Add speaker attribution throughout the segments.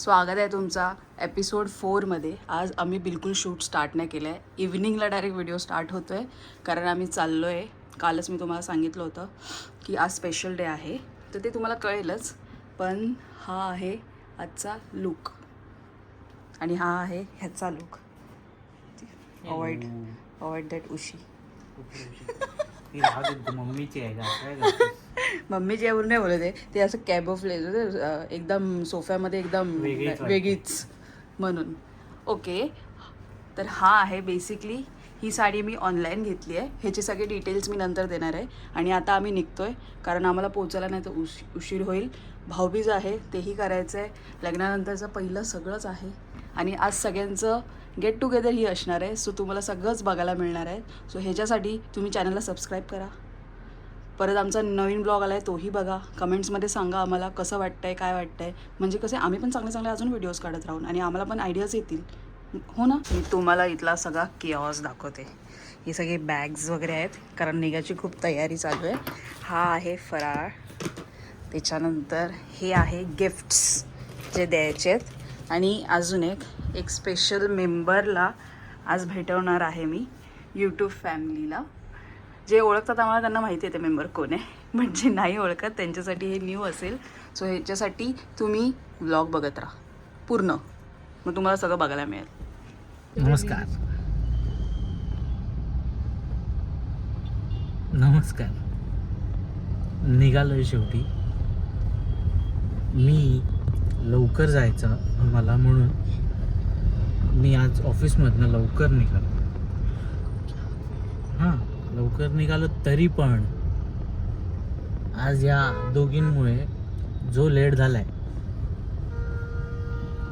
Speaker 1: स्वागत आहे तुमचा एपिसोड 4मध्ये. आज आम्ही बिलकुल शूट स्टार्ट नाही केलं आहे. इव्हनिंगला डायरेक्ट व्हिडिओ स्टार्ट होतो आहे कारण आम्ही चाललो आहे. कालच मी तुम्हाला सांगितलं होतं की आज स्पेशल डे आहे, तर ते तुम्हाला कळेलच. पण हा आहे आजचा लुक आणि हा आहे ह्याचा लुक. अवॉइड दॅट उशी.
Speaker 2: मम्मीची आहे का?
Speaker 1: मम्मी जेवण नाही बोलत आहे, ते असं कॅब ऑफ लेज एकदम सोफ्यामध्ये एकदम वेगळीच म्हणून. ओके, तर हा आहे बेसिकली ही साडी मी ऑनलाईन घेतली आहे. ह्याचे सगळे डिटेल्स मी नंतर देणार आहे. आणि आता आम्ही निघतो आहे कारण आम्हाला पोचायला नाही तर उशीर होईल. भाऊबीज आहे, तेही करायचं आहे. लग्नानंतरचं पहिलं सगळंच आहे आणि आज सगळ्यांचं गेट टुगेदर ही असणार आहे. सो तुम्हाला सगळंच बघायला मिळणार आहे. सो ह्याच्यासाठी तुम्ही चॅनलला सबस्क्राईब करा. परत आमचा नवीन ब्लॉग आला आहे, तोही बघा. कमेंट्समध्ये सांगा आम्हाला कसं वाटतं आहे, काय वाटतं आहे. म्हणजे कसे आम्ही पण चांगले चांगले अजून व्हिडिओज काढत राहून आणि आम्हाला पण आयडियाज येतील, हो ना. मी तुम्हाला इथला सगळा केऑस दाखवते. ही सगळी बॅग्स वगैरे आहेत कारण निघायची खूप तयारी चालू आहे. हा आहे फराळ, त्याच्यानंतर हे आहे गिफ्ट्स जे द्यायचे आहेत. आणि अजून एक स्पेशल मेंबरला आज भेटवणार आहे मी, यूट्यूब फॅमिलीला. जे ओळखतात आम्हाला त्यांना माहिती आहे ते मेंबर कोण आहे, म्हणजे नाही ओळखत त्यांच्यासाठी हे न्यू असेल. सो ह्याच्यासाठी तुम्ही व्लॉग बघत राहा पूर्ण, मग तुम्हाला सगळं बघायला मिळेल.
Speaker 2: नमस्कार. नमस्कार. निघालोय शेवटी. मी लवकर जायचं मला, म्हणून मी आज ऑफिसमधनं लवकर निघालो. हां, लवकर निघालो तरी पण आज या दोघींमुळे जो लेट झालाय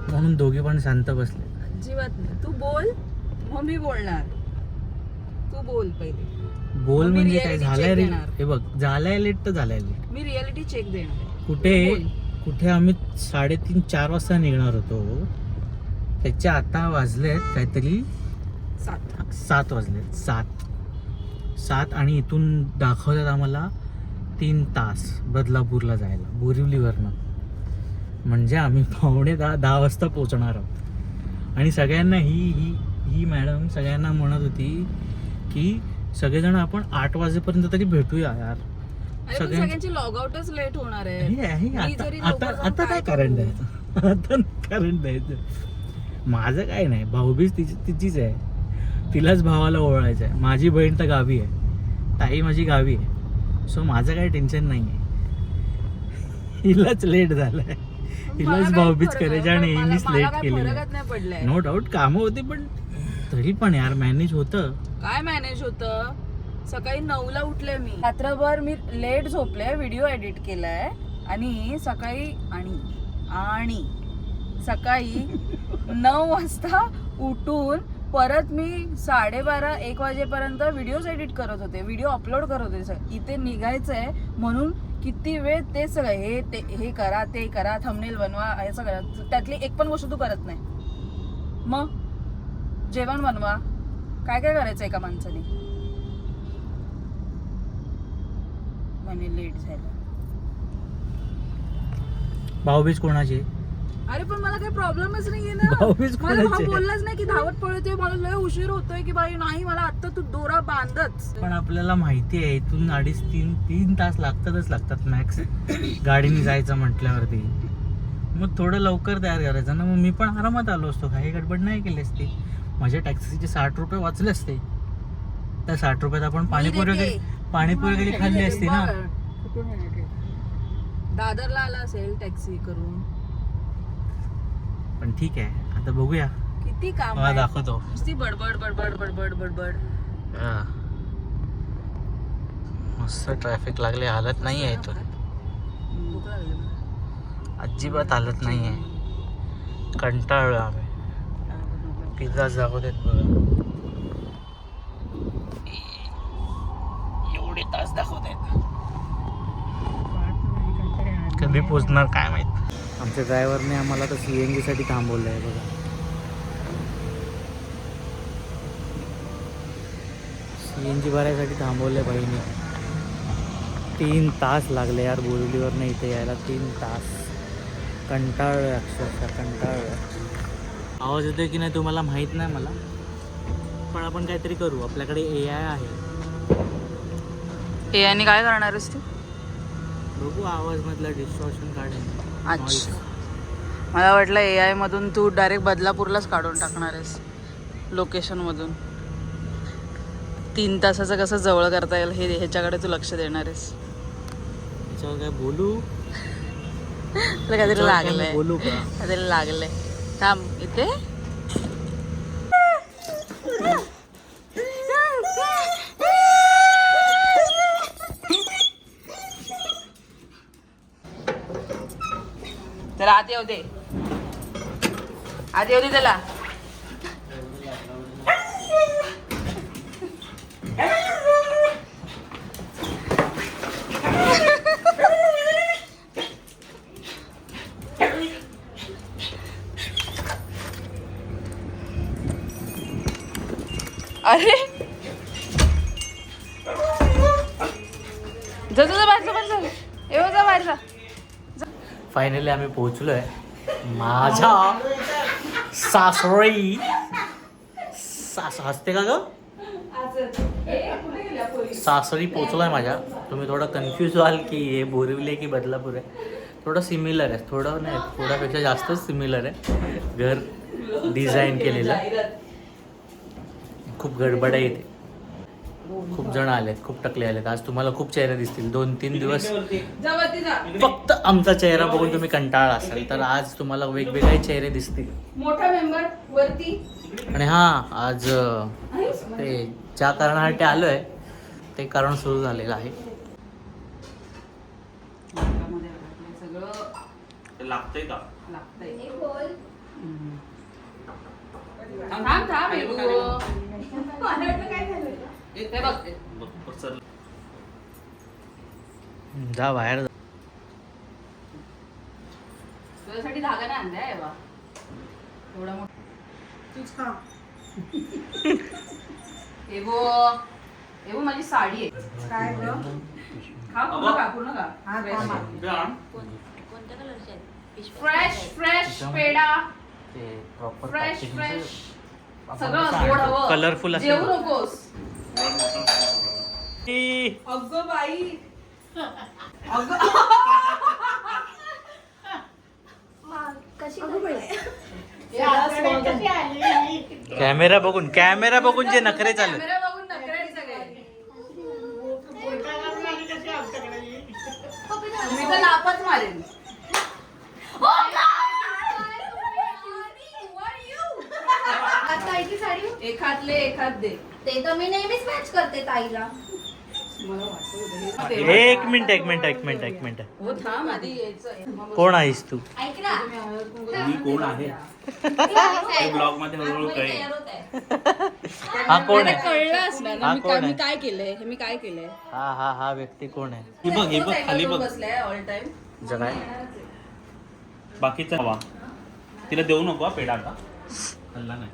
Speaker 2: म्हणून दोघी पण शांत बसले.
Speaker 1: अजिबात नाही, तू बोल मग मी बोलणार. तू बोल पहिले.
Speaker 2: बोल
Speaker 1: मग मी
Speaker 2: म्हणजे काय
Speaker 1: reality
Speaker 2: झालंय
Speaker 1: check
Speaker 2: रे?
Speaker 1: देणार.
Speaker 2: हे बघ, झालंय लेट तर झालंय लेट.
Speaker 1: मी रियालिटी चेक देणार.
Speaker 2: कुठे आम्ही 3:30-4 वाजता निघणार होतो, त्याच्या आता वाजलेत काहीतरी 7 वाजलेत. 7 आणि इथून दाखवतात आम्हाला 3 तास बदलापूरला जायला बोरिवलीवरनं. म्हणजे आम्ही 9:45-10 वाजता पोहोचणार आहोत. आणि सगळ्यांना ही मॅडम सगळ्यांना म्हणत होती की सगळेजण आपण 8 वाजेपर्यंत तरी भेटूया यार.
Speaker 1: सगळ्यांची लॉग आउटच लेट होणार आहे.
Speaker 2: आता काय कारण द्यायचं? आता कारण द्यायचं. माझं काय नाही, भाऊबीज तिचीच आहे, तिलाच भावाला ओवाळायचं आहे. माझी बहीण तर गावी आहे, ताई माझी गावी आहे. सो माझं काही टेन्शन नाही आहे. हिलाच लेट झालंय, हिलाच भाऊबीज करायची आणि हिनीच लेट केली. नो डाऊट कामं होती, पण तरी पण यार मॅनेज होतं.
Speaker 1: काय मॅनेज होतं? सकाळी 9ला उठले मी, रात्रभर मी लेट झोपले, व्हिडिओ एडिट केलाय आणि सकाळी आणि सकाळी 9 वाजता उठून परत मी 12:30-1 वाजेपर्यंत व्हिडिओज एडिट करत होते, व्हिडिओ अपलोड करत होते. इथे निघायचंय म्हणून किती वेळ ते सगळं हे करा, ते करा, थंबनेल बनवा, हे सगळं. त्यातली एक पण गोष्ट तू करत नाही. मग जेवण बनवा, काय काय करायचं एका माणसाने. म्हणे लेट झालं.
Speaker 2: भाऊबीज कोणाची?
Speaker 1: अरे पण मला काही प्रॉब्लेमच नाहीये ना.
Speaker 2: भाऊबीज
Speaker 1: मला भाऊ
Speaker 2: कोणाची?
Speaker 1: बोललाच नाही की धावत पळतोय, मला लय उशीर होतोय की बाई नाही, मला आता तू दोरा बांधच.
Speaker 2: पण आपल्याला माहिती आहे इथून 2.5-3 तास लागतात मॅक्स गाडीने जायचं म्हटल्यावरती. मग थोडं लवकर तयार करायचं ना. मग मी पण आरामात आलो असतो, काही गडबड नाही केली असती. माझ्या टॅक्सीचे 60 रुपये वाचले असते. त्या 60 रुपयात आपण पाणीपुरी गेली खाल्ली असती ना.
Speaker 1: दादरला आला असेल टॅक्सी करून.
Speaker 2: पण ठीक आहे, आता बघूया.
Speaker 1: किती काम
Speaker 2: मला दाखवतो.
Speaker 1: नुसती बडबड बडबड बडबड बडबड.
Speaker 2: मस्त ट्रॅफिक लागले, हालत नाही आहे इथून,
Speaker 1: भूक लागली मला.
Speaker 2: अजिबात हालत नाही आहे. कंटाळलो आम्ही. पिझ्झा दाखवतात बघा, एवढे तास दाखवतात. कधी पोचणार काय माहित. आमच्या ड्रायव्हरने आम्हाला तर CNG साठी थांबवलं आहे बघा. CNG भरायसाठी थांबवलं आहे बाईने. 3 तास लागले यार बोरिवलीवरनं इथे यायला. 3 तास. कंटाळ अक्षरशः कंटाळ. आवाज येतोय की नाही तुम्हाला माहीत नाही मला, पण आपण काहीतरी करू. आपल्याकडे AI आहे.
Speaker 1: याने काय करणार आहेस तू?
Speaker 2: बघू आवाज मधला डिस्टॉर्शन काढेन.
Speaker 1: अच्छा, मला वाटलं AI मधून तू डायरेक्ट बदलापूरलाच काढून टाकणार आहेस लोकेशनमधून. 3 तासाचं कसं जवळ करता येईल हे ह्याच्याकडे तू लक्ष देणार आहेस.
Speaker 2: त्याच्यावर काय बोलू?
Speaker 1: तुला काहीतरी लागलंय,
Speaker 2: बोलू का?
Speaker 1: काहीतरी लागलंय. थांब इथे. तर आत येऊ दे, आत येऊ दे त्याला. अरे जा जा बाहेर जा, बाहेर जा, येऊ जा बाहेर जा.
Speaker 2: फायनली आम्ही पोहोचलोय माझ्या सासरी. हसते का ग? सासरी पोहोचलोय माझ्या. तुम्ही थोडं कन्फ्यूज व्हाल की हे बोरिवली की बदलापूर आहे. थोडं सिमिलर आहे, थोडं नाही, थोड्यापेक्षा जास्तच सिमिलर आहे. घर डिझाईन केलेलं. खूप गडबड आहे इथे. खूप जण आलेत, खूप टकले आलेत. आज तुम्हाला खूप चेहरे दिसतील. 2-3 दिवस फक्त आमचा चेहरा बघून तुम्ही कंटाळा असाल, तर आज तुम्हाला वेगवेगळे चेहरे दिसतील.
Speaker 1: मोठा मेंबर वरती.
Speaker 2: आणि हा आज ते ज्या कारणासाठी आलोय ते कारण सुरू झालेलं आहे. लागतंय का? जा बाहेर.
Speaker 1: तुझ्यासाठी धागा नाही आणलाय बा, एवढा मोठा. तूच खा. एवो माझी साडी आहे. काय ग? खा पूर्ण खा, पूर्ण खा.
Speaker 3: कोणत्या कलरचे आहेत?
Speaker 1: फ्रेश पेडा. फ्रेश सगळं गोड हवं.
Speaker 2: कलरफुल असेल.
Speaker 1: जेवू नकोस. अगं बाई, अगं
Speaker 3: कशी
Speaker 2: कॅमेरा बघून जे नखरे चालू.
Speaker 1: कॅमेरा बघून नखरे सगळे. मी तर लापच मारेन.
Speaker 3: ताईची साडी
Speaker 1: एक हात ले, एक हात दे.
Speaker 3: ते तर मी नेहमीच मॅच करते ताईला.
Speaker 2: एक मिनिट.
Speaker 1: हो थांब आधी यायचं.
Speaker 2: कोण आहेस तू?
Speaker 3: ऐक ना,
Speaker 4: मी कोण आहे ब्लॉग मध्ये हळूहळू कळेल.
Speaker 2: हा कोण आहे?
Speaker 1: कळलं असणार ना
Speaker 2: हा
Speaker 1: मी
Speaker 2: कोण
Speaker 1: काय
Speaker 2: आहे?
Speaker 1: मी काय केलंय, हे मी काय केलंय.
Speaker 2: हा व्यक्ती कोण आहे?
Speaker 4: हे बघ खाली बघ.
Speaker 1: बसलाय ऑल टाइम.
Speaker 2: जगाय
Speaker 4: बाकीचा हवा तिला देऊ नको हा पेढा आता. हल्ला नाही.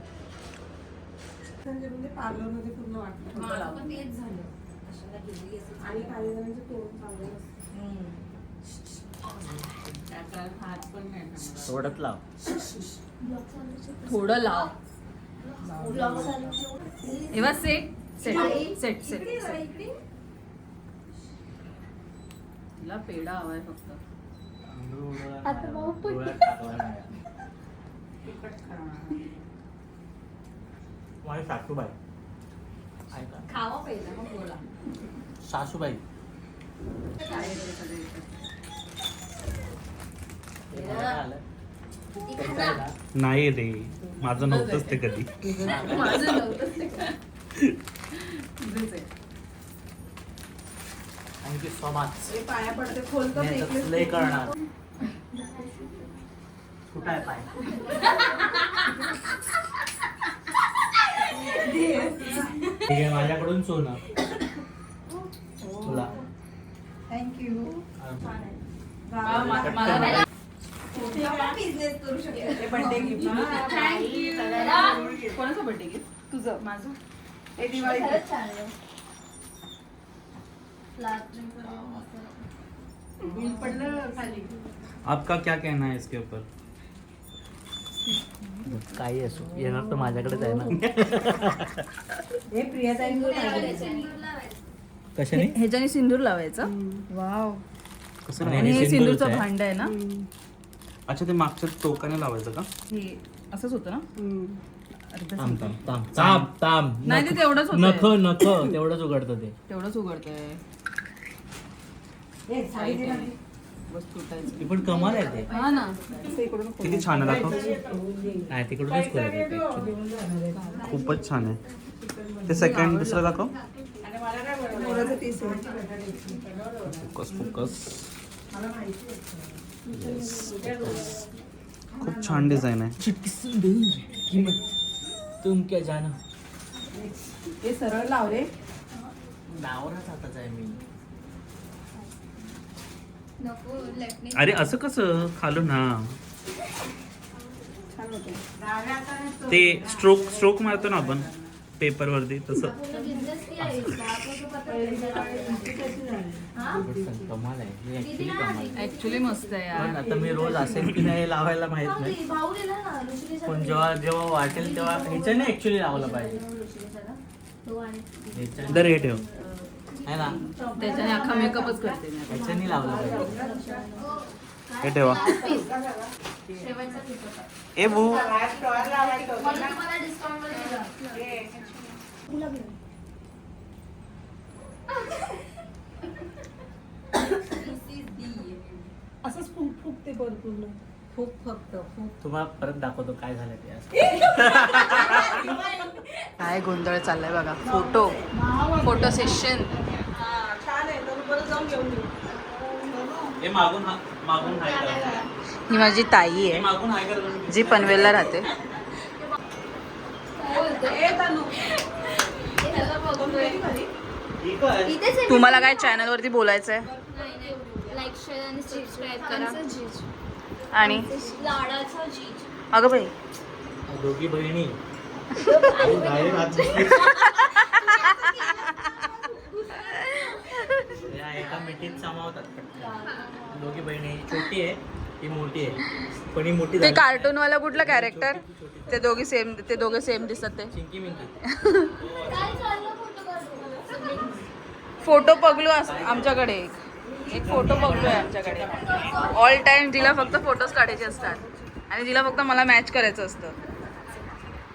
Speaker 2: थोडंच लाव.
Speaker 1: थोडं लाव. एव्हा सेट सेट. तिला पेढा हवाय फक्त.
Speaker 2: माझी सासूबाई.
Speaker 1: खावा पहिला मग बोला.
Speaker 2: सासूबाई
Speaker 4: नाही रे, माझं नव्हतंच ते कधी.
Speaker 1: माझं नव्हतंच ते काय. तुझंच आहे.
Speaker 2: Thank you so much.
Speaker 1: हे पाया पडते खोलतो
Speaker 2: लय करणार. कुठं आहे पाय? ठीक आहे, माझ्याकडून सोनं तुला.
Speaker 1: थँक्यू.
Speaker 3: बिझनेस करू शकते.
Speaker 1: Birthday gift. कोणाचं बर्थडे गिफ्ट? तुझं? माझं? हे दिवाळी
Speaker 3: खरंच छान आहे.
Speaker 1: बिल पडलं खाली.
Speaker 4: आपका क्या कहना है इसके ऊपर?
Speaker 2: काही असो येणार तर माझ्याकडेच आहे ना. कशाने?
Speaker 1: ह्याच्याने सिंदूर लावायचं. वाव.
Speaker 4: कसं
Speaker 1: आणि
Speaker 4: लावायचं?
Speaker 1: हे
Speaker 2: सिंदूरचं
Speaker 1: सिंदूरचं
Speaker 2: आहे.
Speaker 1: भांड आहे ना.
Speaker 4: अच्छा, ते मागच्या टोकाने लावायचं का?
Speaker 1: हे असंच होतं ना. अर्धं
Speaker 2: थांब
Speaker 1: सिंदूर.
Speaker 2: थांब थांब थांब थांब.
Speaker 1: नाही ते तेवढंच होतं.
Speaker 2: नख नख तेवढंच उघडतं ते.
Speaker 1: तेवढंच उघडतंय. बस तुटायचं.
Speaker 2: ती पण कमाल आहे ते.
Speaker 1: हा ना. असं इकडून
Speaker 4: किती छान आहे दाखव.
Speaker 2: नाही तिकडूनच करत आहे.
Speaker 4: खूपच छान आहे. ते सेकंड दुसरं दाखव. Focus focus. Yes, focus. खूप छान डिझाईन आहे.
Speaker 2: चुटकी सुंदर कीमत तुम क्या जानो.
Speaker 1: हे सरळ लाव रे.
Speaker 2: नावराच हाताच आहे मी.
Speaker 3: नको लेफ्टने
Speaker 4: अरे असं कसं खालून ना. ते स्ट्रोक स्ट्रोक मारतो ना आपण पेपर वरती तसं.
Speaker 3: बिझनेस किया है इसका आपको तो पता है. हाँ
Speaker 2: कमाल आहे हे actually कमाल आहे.
Speaker 1: ऍक्च्युली मस्त आहे
Speaker 2: पण
Speaker 1: यार.
Speaker 2: आता मी रोज असेल की नाही लावायला माहित नाही.
Speaker 3: भाऊ दिला ना ऋषिकेशला.
Speaker 2: पण जेव्हा जेव्हा वाटेल तेव्हा ह्याच्याने ऍक्च्युली लावलं पाहिजे.
Speaker 3: ऋषिकेशला तो आणि
Speaker 2: ह्याच्याने
Speaker 4: दर हे ठेव.
Speaker 2: आहे ना
Speaker 1: त्याच्याने अख्खा मेकअपच करते मी.
Speaker 2: ह्याच्याने लावलं पाहिजे.
Speaker 4: हे ठेवा.
Speaker 3: शेवटचा दिवस आहे.
Speaker 4: ए भू.
Speaker 3: म्हणून तुम्हाला डिस्काउंट मध्ये दिला.
Speaker 1: असंच फुकते पूर्ण. फुक फक्त फुक.
Speaker 2: तुम्हाला परत दाखवतो काय झालं ते आज.
Speaker 1: काय गोंधळ चाललाय बघा. Photo session.
Speaker 4: हे मागून मागून हाय कर.
Speaker 1: ही माझी ताई
Speaker 4: हे
Speaker 1: आहे
Speaker 4: मागून हाय कर.
Speaker 1: जी पनवेलला राहते.
Speaker 3: इथेच आहे.
Speaker 1: तुम्हाला काय चॅनल वरती बोलायचं आहे?
Speaker 3: लाईक शेअर आणि सबस्क्राईब करा.
Speaker 1: आणि
Speaker 3: लाडाचा जीज.
Speaker 1: अगं बाई
Speaker 2: दोघी बहिणी या एका मिठीत सामावतात पटकन. दोघी बहिणी छोटी आहे ही मोठी आहे पण ही मोठी
Speaker 1: ते
Speaker 2: झाली.
Speaker 1: कार्टून वाला कुठलं कॅरेक्टर? ते दोघे सेम दिसत. ते
Speaker 2: चिंकी मिंकी.
Speaker 3: काय चाललं फोटो काढतो.
Speaker 1: फोटो पगलू आमच्याकडे एक फोटो पगलू आहे आमच्याकडे. ऑल टाइम तिला फक्त फोटोज काढायचे असतात आणि तिला फक्त मला मॅच करायचं असतं.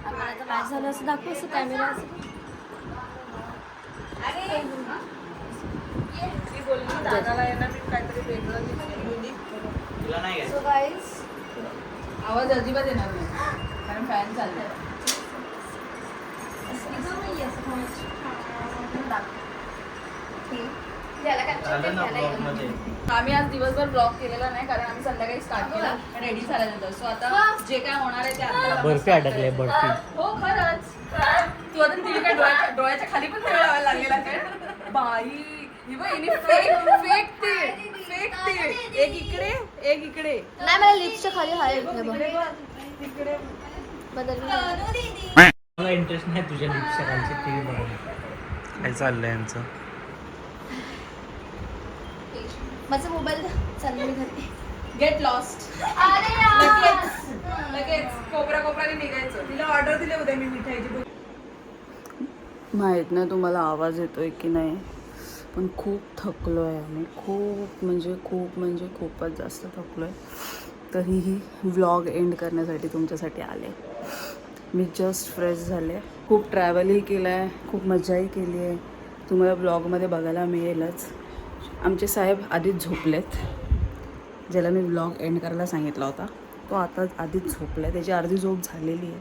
Speaker 3: आम्हाला तर मॅच झालं असं दाखव असं कॅमेरा असं.
Speaker 2: तुला नाही घ्यायचं.
Speaker 3: सो गाईज
Speaker 1: आवाज अजिबात येणार नाही कारण फॅन चाललाय.
Speaker 2: झालं ना ब्लॉग मध्ये.
Speaker 1: आम्ही आज दिवसभर ब्लॉग केलेला नाही कारण आम्ही संध्याकाळी स्टार्ट केला रेडी झाल्यानंतर. सो आता जे काय होणार आहे ते आता
Speaker 2: बर्फी अडकले बर्फी.
Speaker 1: हो खरंच. तू आता तिला काय डोळ्याच्या खाली पण तेल लावायला लागलेला काय बाई. ही बघ हिने फेक एक इकडे एक इकडे.
Speaker 3: नाही मला लिप्सच्या खाली हाय बदल.
Speaker 2: मला इंटरेस्ट नाही तुझ्या लिप्सच्या खालची टीव्ही बघायला.
Speaker 4: काय चाललंय यांचं?
Speaker 3: माझा मोबाईल चालू मी घरी.
Speaker 1: Get lost.
Speaker 3: अरे यार.
Speaker 1: लगेच कोपऱ्याने निघायचं. तिला ऑर्डर दिले उद्या मी मिठाईची. माहित नाही तुम्हाला आवाज येतोय की नाही पण खूप थकलो आहे आम्ही. खूप खूपच जास्त थकलो आहे. तरीही व्लॉग एंड करण्यासाठी तुमच्यासाठी आले. मी जस्ट फ्रेश झाले. खूप ट्रॅव्हलही केलं आहे. खूप मजाही केली आहे. तुम्हाला ब्लॉगमध्ये बघायला मिळेलच. आमचे साहेब आधीच झोपलेत. ज्याला मी व्लॉग एंड करायला सांगितला होता तो आता आधीच झोपला आहे. त्याची अर्धी झोप झालेली आहे.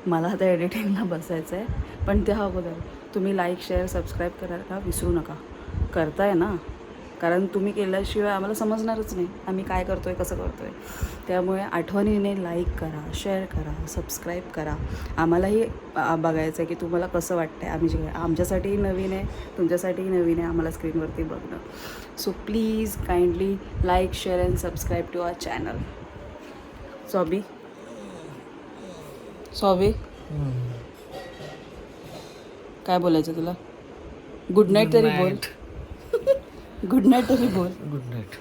Speaker 1: मला आता एडिटिंगला बसायचं आहे. पण त्या अगोदर तुम्ही लाईक शेअर सबस्क्राईब करायला विसरू नका. करताय ना कारण तुम्ही केल्याशिवाय आम्हाला समजणारच नाही आम्ही काय करतो आहे कसं करतो आहे. त्यामुळे आठवणीने लाईक करा शेअर करा सबस्क्राईब करा. आम्हालाही बघायचं आहे की तुम्हाला कसं वाटतं आहे. आम्ही जे आमच्यासाठीही नवीन आहे तुमच्यासाठीही नवीन आहे आम्हाला स्क्रीनवरती बघणं. So please kindly like share and subscribe to our channel. सॉबी काय बोलायचं तुला? गुड नाईट तरी बोल. गुड नाईट तरी बोल.
Speaker 2: Good night.